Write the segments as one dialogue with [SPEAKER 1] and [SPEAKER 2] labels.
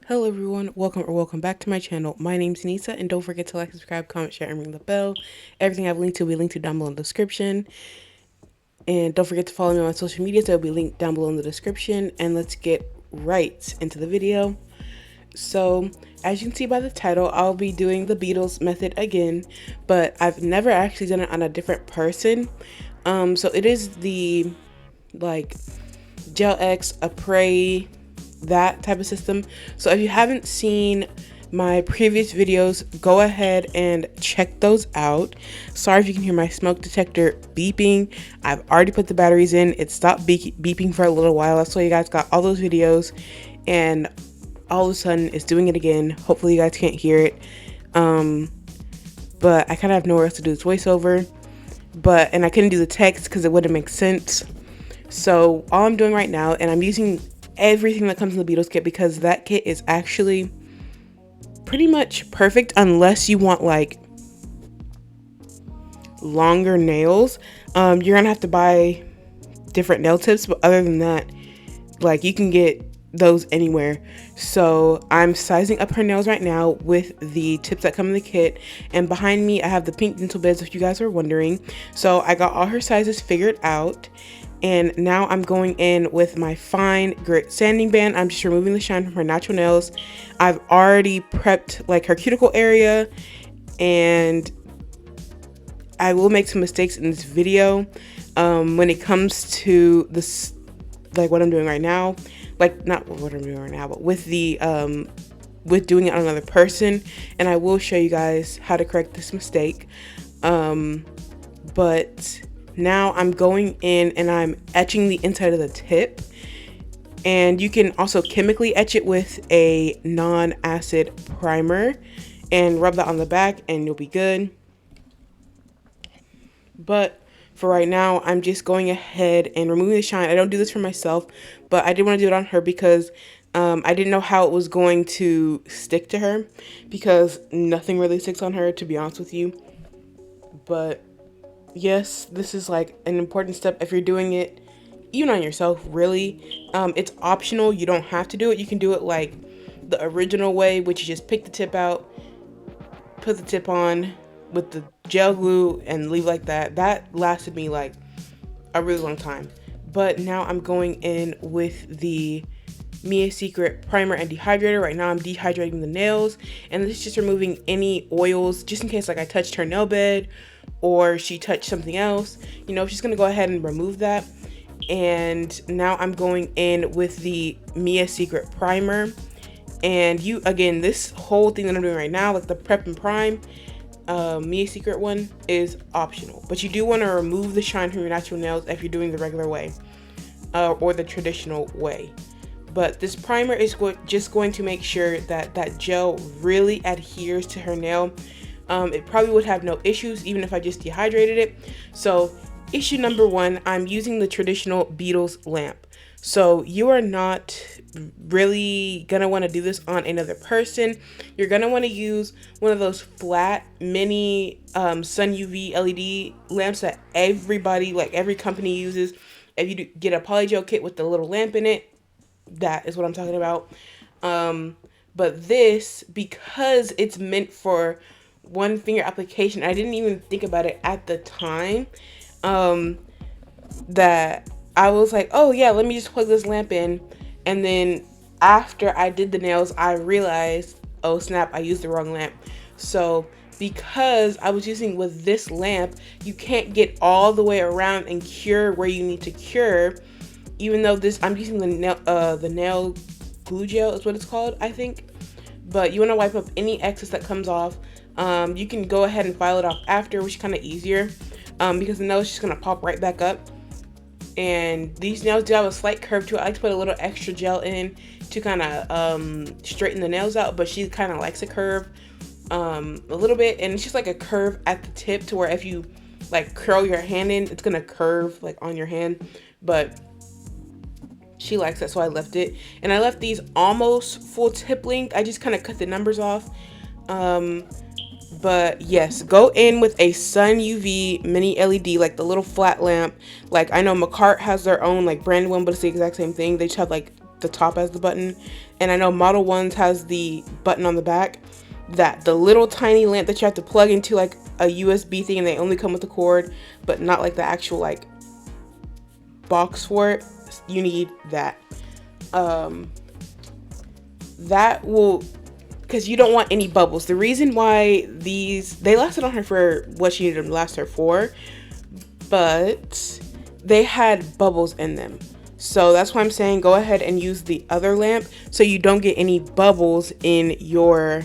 [SPEAKER 1] Hello everyone, welcome back to my channel. My name's Anisa, and don't forget to like, subscribe, comment, share, and ring the bell. Everything I've linked to will be linked to down below in the description. And don't forget to follow me on my social media, so it'll be linked down below in the description. And let's get right into the video. So, as you can see by the title, I'll be doing the Beetles method again, but I've never actually done it on a different person. So it is the like Gel X, Apres, that type of system. So if you haven't seen my previous videos, go ahead and check those out. Sorry if you can hear my smoke detector beeping. I've already put the batteries in. It stopped beeping for a little while. That's why you guys got all those videos, and all of a sudden it's doing it again. Hopefully you guys can't hear it. But I kind of have nowhere else to do this voiceover. And I couldn't do the text because it wouldn't make sense. So all I'm doing right now, and I'm using everything that comes in the Beetles kit because that kit is actually pretty much perfect unless you want like longer nails. You're gonna have to buy different nail tips, but other than that, like, you can get those anywhere. So I'm sizing up her nails right now with the tips that come in the kit, and behind me I have the pink dental beds, if you guys are wondering. So I got all her sizes figured out, and now I'm going in with my fine grit sanding band. I'm just removing the shine from her natural nails. I've already prepped like her cuticle area, and I will make some mistakes in this video when it comes to this, like what I'm doing right now, like not what I'm doing right now, but with the with doing it on another person, and I will show you guys how to correct this mistake. But now I'm going in and I'm etching the inside of the tip, and you can also chemically etch it with a non-acid primer and rub that on the back and you'll be good. But for right now, I'm just going ahead and removing the shine. I don't do this for myself, but I did want to do it on her because I didn't know how it was going to stick to her, because nothing really sticks on her, to be honest with you. But yes, this is like an important step if you're doing it even on yourself, really. It's optional. You don't have to do it. You can do it like the original way, which you just pick the tip out, put the tip on with the gel glue, and leave like that. That lasted me like a really long time. But now I'm going in with the Mia Secret primer and dehydrator. Right now I'm dehydrating the nails, and this is just removing any oils, just in case like I touched her nail bed or she touched something else. You know, she's gonna go ahead and remove that. And now I'm going in with the Mia Secret primer. And you, again, this whole thing that I'm doing right now, like the prep and prime, Mia Secret one, is optional, but you do want to remove the shine from your natural nails if you're doing the regular way or the traditional way. But this primer is just going to make sure that that gel really adheres to her nail. It probably would have no issues even if I just dehydrated it. So issue number one, I'm using the traditional Beetles lamp. So you are not really gonna want to do this on another person. You're gonna want to use one of those flat mini sun UV LED lamps that everybody, like every company, uses. If you get a polygel kit with the little lamp in it, that is what I'm talking about. But this, because it's meant for one finger application, I didn't even think about it at the time. That I was like, oh yeah, let me just plug this lamp in. And then after I did the nails, I realized, oh snap, I used the wrong lamp. So because I was using with this lamp, you can't get all the way around and cure where you need to cure. Even though this, I'm using the nail glue gel is what it's called, I think. But you want to wipe up any excess that comes off. You can go ahead and file it off after, which is kind of easier, because the nail is just gonna pop right back up. And these nails do have a slight curve to it. I like to put a little extra gel in to kind of straighten the nails out, but she kind of likes a curve a little bit, and it's just like a curve at the tip to where if you like curl your hand in, it's gonna curve like on your hand. But she likes that, so I left it. And I left these almost full tip length. I just kind of cut the numbers off. But yes, go in with a sun UV mini LED, like the little flat lamp. Like I know Macart has their own like brand one, but it's the exact same thing. They just have like the top as the button. And I know Model 1's has the button on the back. That the little tiny lamp that you have to plug into like a USB thing, and they only come with the cord, but not like the actual like box for it. You need that. That will, because you don't want any bubbles. The reason why they lasted on her for what she needed them to last her for, but they had bubbles in them. So that's why I'm saying go ahead and use the other lamp so you don't get any bubbles in your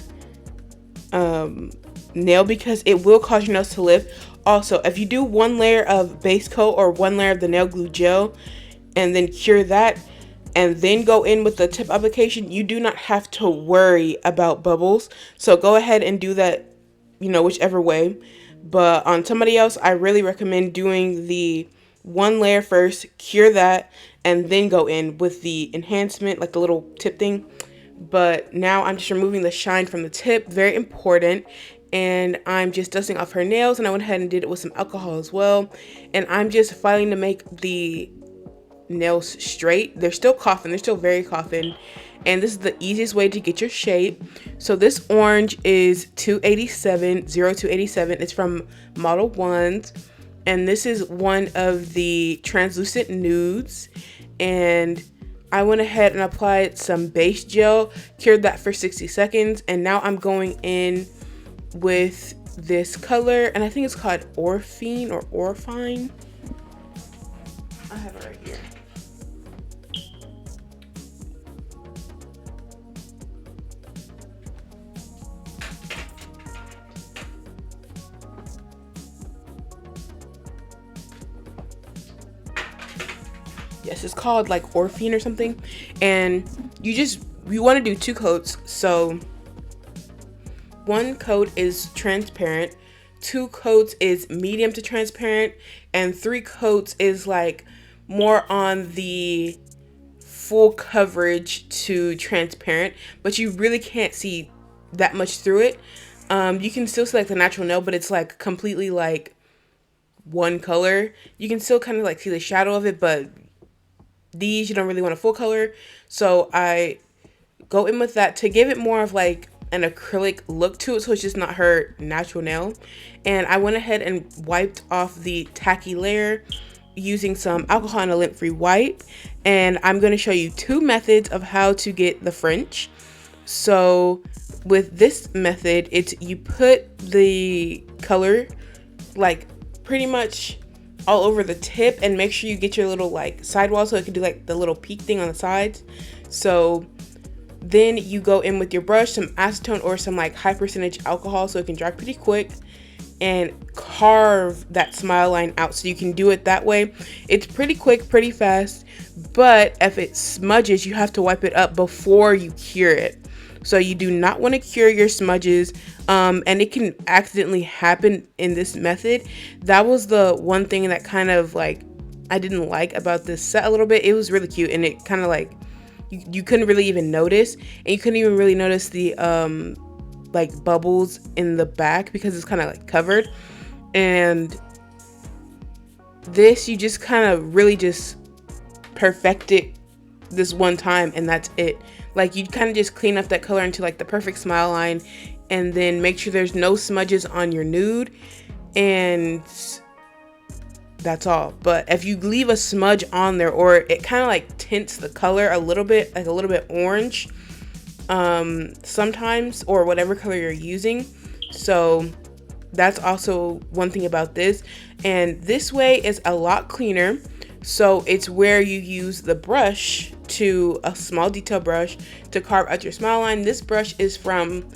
[SPEAKER 1] nail, because it will cause your nails to lift. Also, if you do one layer of base coat or one layer of the nail glue gel and then cure that and then go in with the tip application, you do not have to worry about bubbles. So go ahead and do that, whichever way. But on somebody else, I really recommend doing the one layer first, cure that, and then go in with the enhancement, like the little tip thing. But now I'm just removing the shine from the tip, very important. And I'm just dusting off her nails, and I went ahead and did it with some alcohol as well. And I'm just filing to make the nails straight. They're still coughing, they're still very coughing, and this is the easiest way to get your shape. So this orange is 287, 0287. It's from Model 1's, and this is one of the translucent nudes. And I went ahead and applied some base gel, cured that for 60 seconds, and now I'm going in with this color, and I think it's called Orphine or Orphine. I have it right here. Yes, it's called like Orphine or something. And you want to do 2 coats. So 1 coat is transparent, 2 coats is medium to transparent, and 3 coats is like more on the full coverage to transparent, but you really can't see that much through it. You can still see like the natural nail, but it's like completely like one color. You can still kind of like see the shadow of it, but these you don't really want a full color. So I go in with that to give it more of like an acrylic look to it, so it's just not her natural nail. And I went ahead and wiped off the tacky layer using some alcohol and a lint-free wipe. And I'm going to show you 2 methods of how to get the French. So with this method, it's you put the color like pretty much all over the tip, and make sure you get your little like sidewall so it can do like the little peak thing on the sides. So then you go in with your brush, some acetone or some like high percentage alcohol so it can dry pretty quick, and carve that smile line out. So you can do it that way. It's pretty quick, pretty fast, but if it smudges, you have to wipe it up before you cure it. So you do not want to cure your smudges, and it can accidentally happen in this method. That was the one thing that kind of like I didn't like about this set a little bit. It was really cute, and it kind of like you couldn't really even notice, and you couldn't even really notice the like bubbles in the back because it's kind of like covered. And this, you just kind of really just perfect it this one time, and that's it. Like you kind of just clean up that color into like the perfect smile line, and then make sure there's no smudges on your nude, and that's all. But if you leave a smudge on there, or it kind of like tints the color a little bit, like a little bit orange sometimes, or whatever color you're using. So that's also one thing about this. And this way is a lot cleaner. So it's where you use the brush, to a small detail brush, to carve out your smile line. This brush is from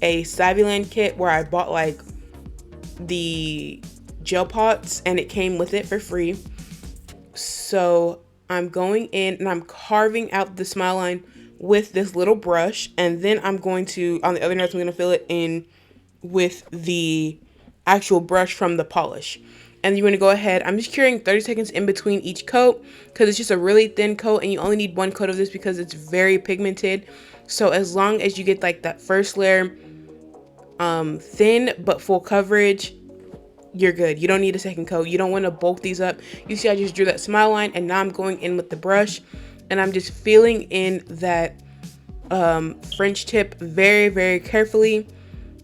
[SPEAKER 1] a Saviland kit where I bought like the gel pots, and it came with it for free. So I'm going in and I'm carving out the smile line with this little brush, and then I'm going to, on the other notes, I'm going to fill it in with the actual brush from the polish. And you want to go ahead, I'm just curing 30 seconds in between each coat because it's just a really thin coat, and you only need 1 coat of this because it's very pigmented. So as long as you get like that first layer thin but full coverage, you're good. You don't need a second coat. You don't want to bulk these up. You see I just drew that smile line, and now I'm going in with the brush, and and I'm just feeling in that French tip very, very carefully.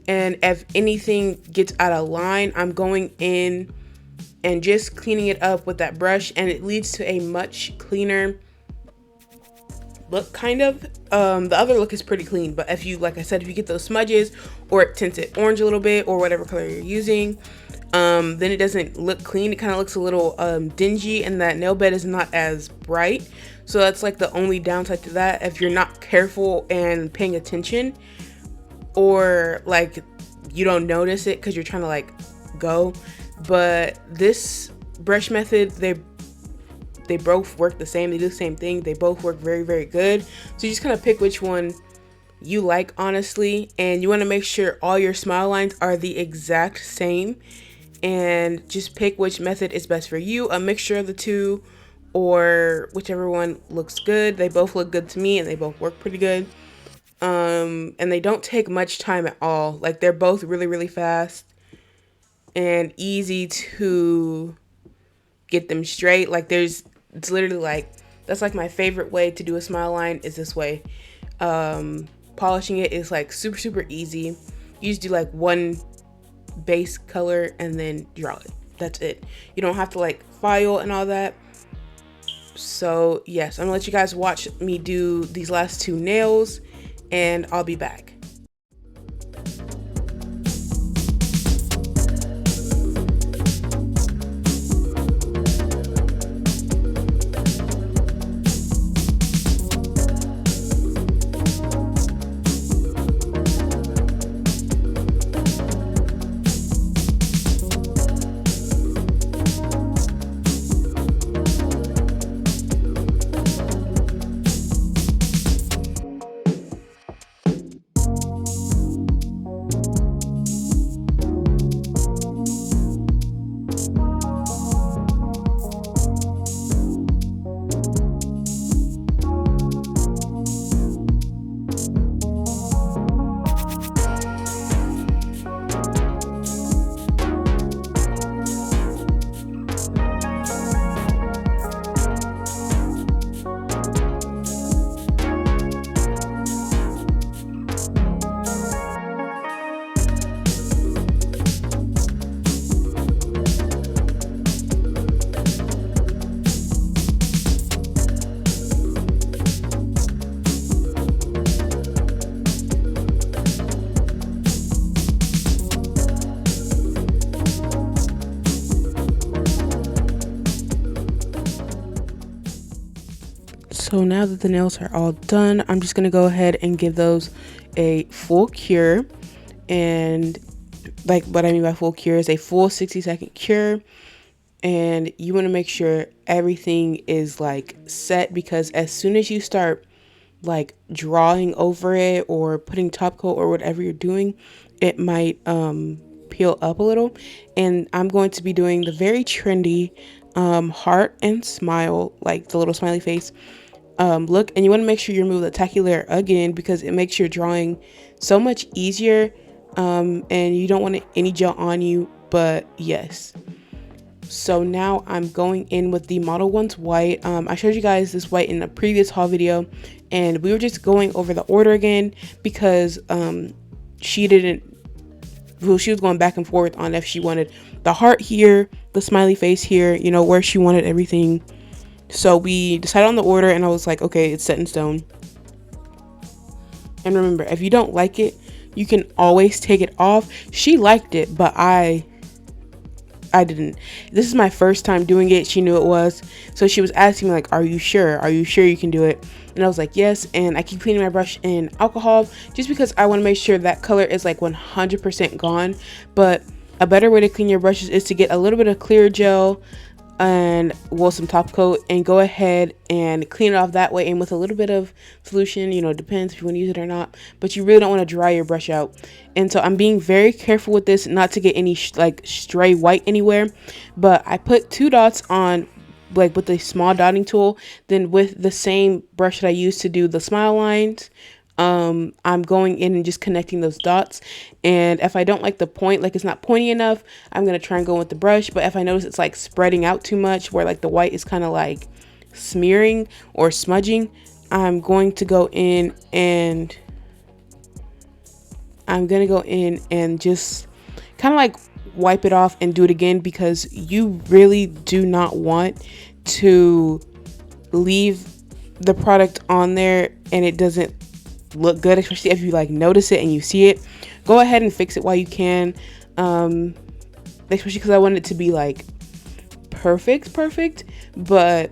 [SPEAKER 1] And if anything gets out of line, I'm going in and just cleaning it up with that brush, and it leads to a much cleaner look, kind of. The other look is pretty clean, but if you, like I said, if you get those smudges or it tints it orange a little bit or whatever color you're using, then it doesn't look clean. It kind of looks a little dingy, and that nail bed is not as bright. So that's like the only downside to that. If you're not careful and paying attention, or like you don't notice it because you're trying to like go. But this brush method, they both work the same. They do the same thing. They both work very, very good. So you just kind of pick which one you like, honestly. And you want to make sure all your smile lines are the exact same. And just pick which method is best for you. A mixture of the two, or whichever one looks good. They both look good to me, and they both work pretty good. And they don't take much time at all. Like, they're both really, really fast and easy to get them straight. Like, it's literally like, that's like my favorite way to do a smile line is this way. Polishing it is like super, super easy. You just do like one base color and then draw it. That's it. You don't have to like file and all that. So yes, I'm gonna let you guys watch me do these last two nails, and I'll be back. So now that the nails are all done, I'm just gonna go ahead and give those a full cure. And like, what I mean by full cure is a full 60-second cure. And you want to make sure everything is like set, because as soon as you start like drawing over it or putting top coat or whatever you're doing, it might peel up a little. And I'm going to be doing the very trendy heart and smile, like the little smiley face look. And you want to make sure you remove the tacky layer again, because it makes your drawing so much easier, and you don't want any gel on you. But yes, so now I'm going in with the Model 1's white. I showed you guys this white in a previous haul video, and we were just going over the order again because she was going back and forth on if she wanted the heart here, the smiley face here, you know, where she wanted everything. So we decided on the order, and I was like, okay, it's set in stone. And remember, if you don't like it, you can always take it off. She liked it, but I didn't. This is my first time doing it. She knew it was. So she was asking me like, are you sure? Are you sure you can do it? And I was like, yes. And I keep cleaning my brush in alcohol just because I want to make sure that color is like 100% gone. But a better way to clean your brushes is to get a little bit of clear gel and some top coat, and go ahead and clean it off that way. And with a little bit of solution, you know, depends if you want to use it or not, but you really don't want to dry your brush out. And so I'm being very careful with this, not to get any like stray white anywhere. But I put 2 dots on, like with the small dotting tool. Then with the same brush that I used to do the smile lines, I'm going in and just connecting those dots. And if I don't like the point, like it's not pointy enough, I'm going to try and go with the brush. But if I notice it's like spreading out too much, where like the white is kind of like smearing or smudging, I'm going to go in and just kind of like wipe it off and do it again, because you really do not want to leave the product on there and it doesn't look good, especially if you like notice it and you see it. Go ahead and fix it while you can, especially because I want it to be like perfect, but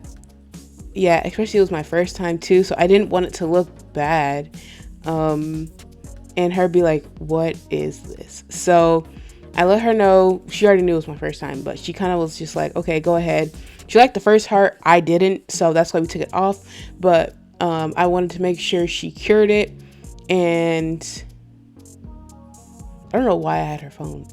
[SPEAKER 1] yeah, especially it was my first time too, so I didn't want it to look bad, and her be like, what is this? So I let her know. She already knew it was my first time, but she kind of was just like, okay, go ahead. She liked the first heart, I didn't, so that's why we took it off. But I wanted to make sure she cured it, and I don't know why I had her phone.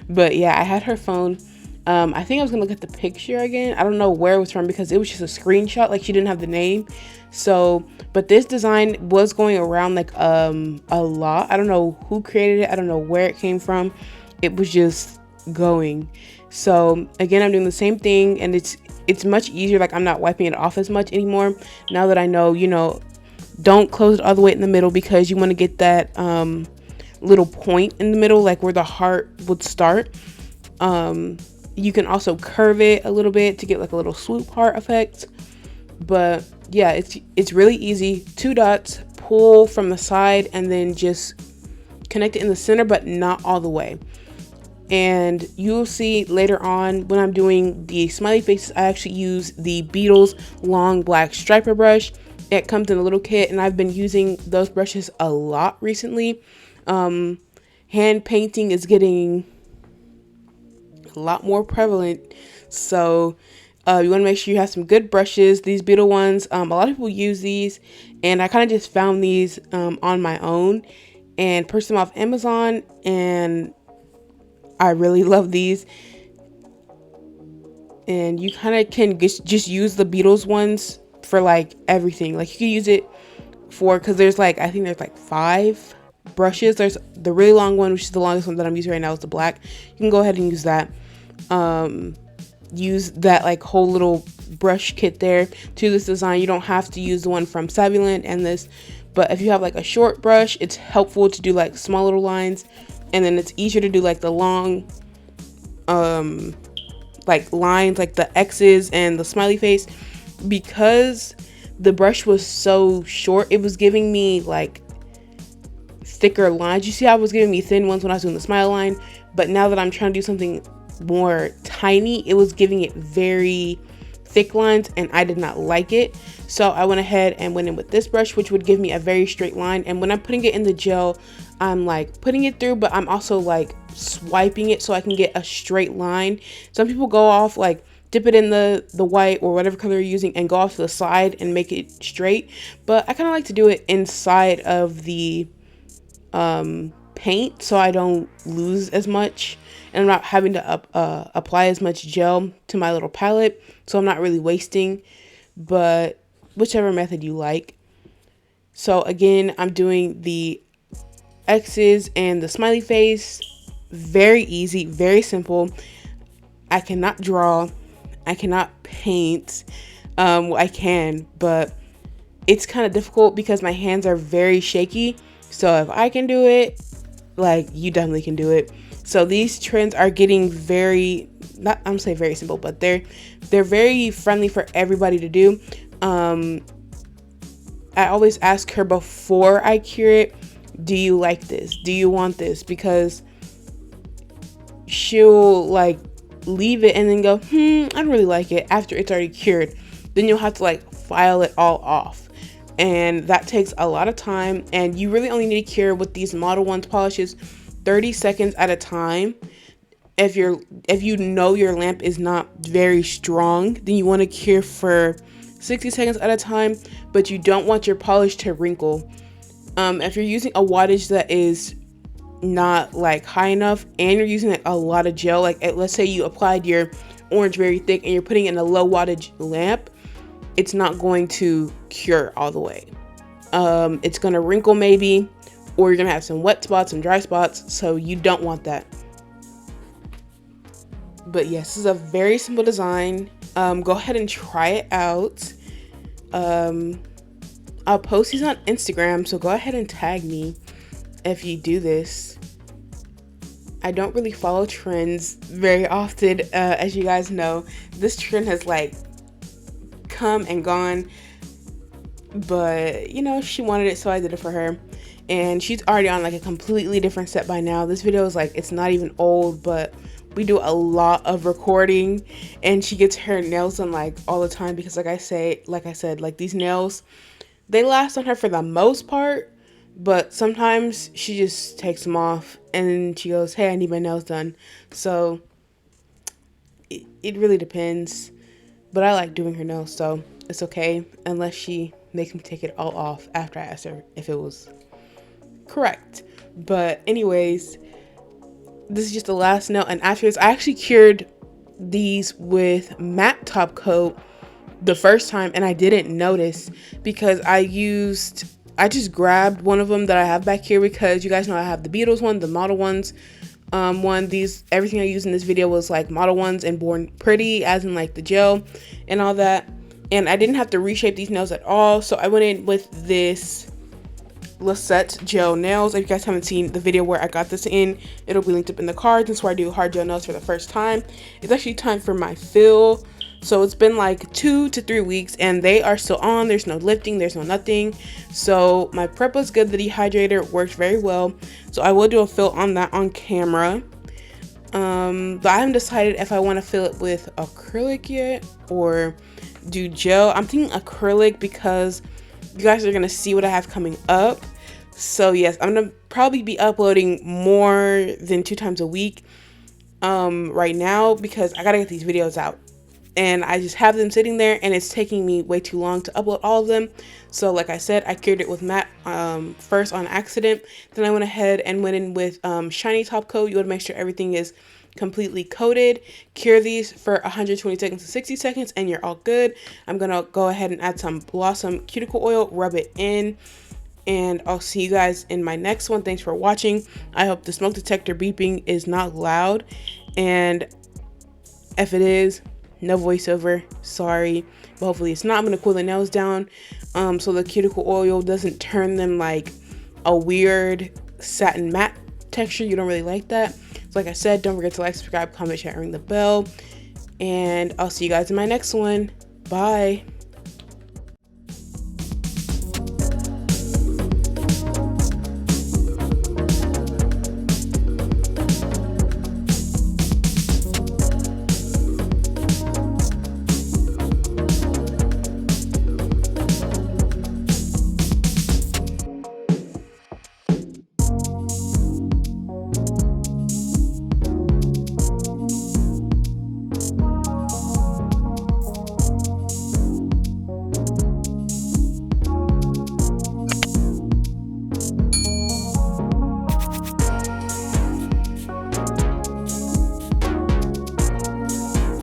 [SPEAKER 1] But yeah, I had her phone. I think I was gonna look at the picture again. I don't know where it was from because it was just a screenshot, like she didn't have the name. So, but this design was going around like a lot. I don't know who created it. I don't know where it came from. It was just going. So again, I'm doing the same thing, and it's much easier. Like, I'm not wiping it off as much anymore now that I know, don't close it all the way in the middle, because you want to get that little point in the middle, like where the heart would start. You can also curve it a little bit to get like a little swoop heart effect. But yeah, it's really easy. 2 dots, pull from the side, and then just connect it in the center, but not all the way. And you'll see later on when I'm doing the smiley faces, I actually use the Beetles long black striper brush. It comes in a little kit, and I've been using those brushes a lot recently. Hand painting is getting a lot more prevalent, so you want to make sure you have some good brushes. These Beetle ones, a lot of people use these, and I kind of just found these on my own and purchased them off Amazon, and I really love these. And you kind of can just use the Beetles ones for like everything. Like, you can use it for, because there's like, I think there's like 5 brushes. There's the really long one, which is the longest one that I'm using right now, is the black. You can go ahead and use that. Use that like whole little brush kit there to this design. You don't have to use the one from Savuland and this, but if you have like a short brush, it's helpful to do like small little lines, and then it's easier to do like the long like lines, like the X's and the smiley face. Because the brush was so short, it was giving me like thicker lines. You see, I was giving me thin ones when I was doing the smile line, but now that I'm trying to do something more tiny, it was giving it very thick lines, and I did not like it. So I went ahead and went in with this brush, which would give me a very straight line. And when I'm putting it in the gel, I'm like putting it through, but I'm also like swiping it so I can get a straight line. Some people go off, like dip it in the white or whatever color you're using and go off to the side and make it straight, but I kind of like to do it inside of the paint, so I don't lose as much, and I'm not having to apply as much gel to my little palette, so I'm not really wasting. But whichever method you like. So again, I'm doing the X's and the smiley face. Very easy, very simple. I cannot draw, I cannot paint. Well, I can, but it's kind of difficult because my hands are very shaky. So if I can do it, like, you definitely can do it. So these trends are getting very, not, I'm gonna say very simple, but they're very friendly for everybody to do. I always ask her before I cure it, do you like this? Do you want this? Because she'll like leave it and then go, I don't really like it after it's already cured. Then you'll have to like file it all off, and that takes a lot of time. And you really only need to cure with these Model 1 polishes 30 seconds at a time. If you know your lamp is not very strong, then you want to cure for 60 seconds at a time, but you don't want your polish to wrinkle. If you're using a wattage that is not like high enough, and you're using like a lot of gel, like let's say you applied your orange very thick and you're putting it in a low wattage lamp, it's not going to cure all the way. It's gonna wrinkle maybe, or you're gonna have some wet spots and dry spots, so you don't want that. But yes, this is a very simple design. Go ahead and try it out. I'll post these on Instagram, so go ahead and tag me if you do this. I don't really follow trends very often, as you guys know. This trend has like come and gone, but you know, she wanted it, so I did it for her. And she's already on like a completely different set by now. This video is like, it's not even old, but we do a lot of recording, and she gets her nails done like all the time because like I said, like these nails, they last on her for the most part, but sometimes she just takes them off and she goes, hey, I need my nails done. So it really depends, but I like doing her nails, so it's okay unless she makes me take it all off after I asked her if it was correct. But anyways, this is just the last nail, and after this I actually cured these with matte top coat the first time, and I didn't notice because I just grabbed one of them that I have back here, because you guys know I have the Beetles one, the model ones, everything I used in this video was like model ones and Born Pretty, as in like the gel and all that, and I didn't have to reshape these nails at all, so I went in with this Lisette gel nails. If you guys haven't seen the video where I got this in, it'll be linked up in the cards. That's where I do hard gel nails for the first time. It's actually time for my fill. So it's been like 2 to 3 weeks and they are still on. There's no lifting, there's no nothing. So my prep was good. The dehydrator worked very well. So I will do a fill on that on camera. But I haven't decided if I want to fill it with acrylic yet or do gel. I'm thinking acrylic because you guys are going to see what I have coming up. So yes, I'm going to probably be uploading more than 2 times a week right now, because I got to get these videos out. And I just have them sitting there and it's taking me way too long to upload all of them. So like I said, I cured it with matte first on accident. Then I went ahead and went in with shiny top coat. You want to make sure everything is completely coated. Cure these for 120 seconds to 60 seconds and you're all good. I'm going to go ahead and add some Blossom cuticle oil, rub it in. And I'll see you guys in my next one. Thanks for watching. I hope the smoke detector beeping is not loud. And if it is, no voiceover, sorry, but hopefully it's not. I'm going to cool the nails down so the cuticle oil doesn't turn them like a weird satin matte texture. You don't really like that. So like I said, don't forget to like, subscribe, comment, share, and ring the bell. And I'll see you guys in my next one. Bye.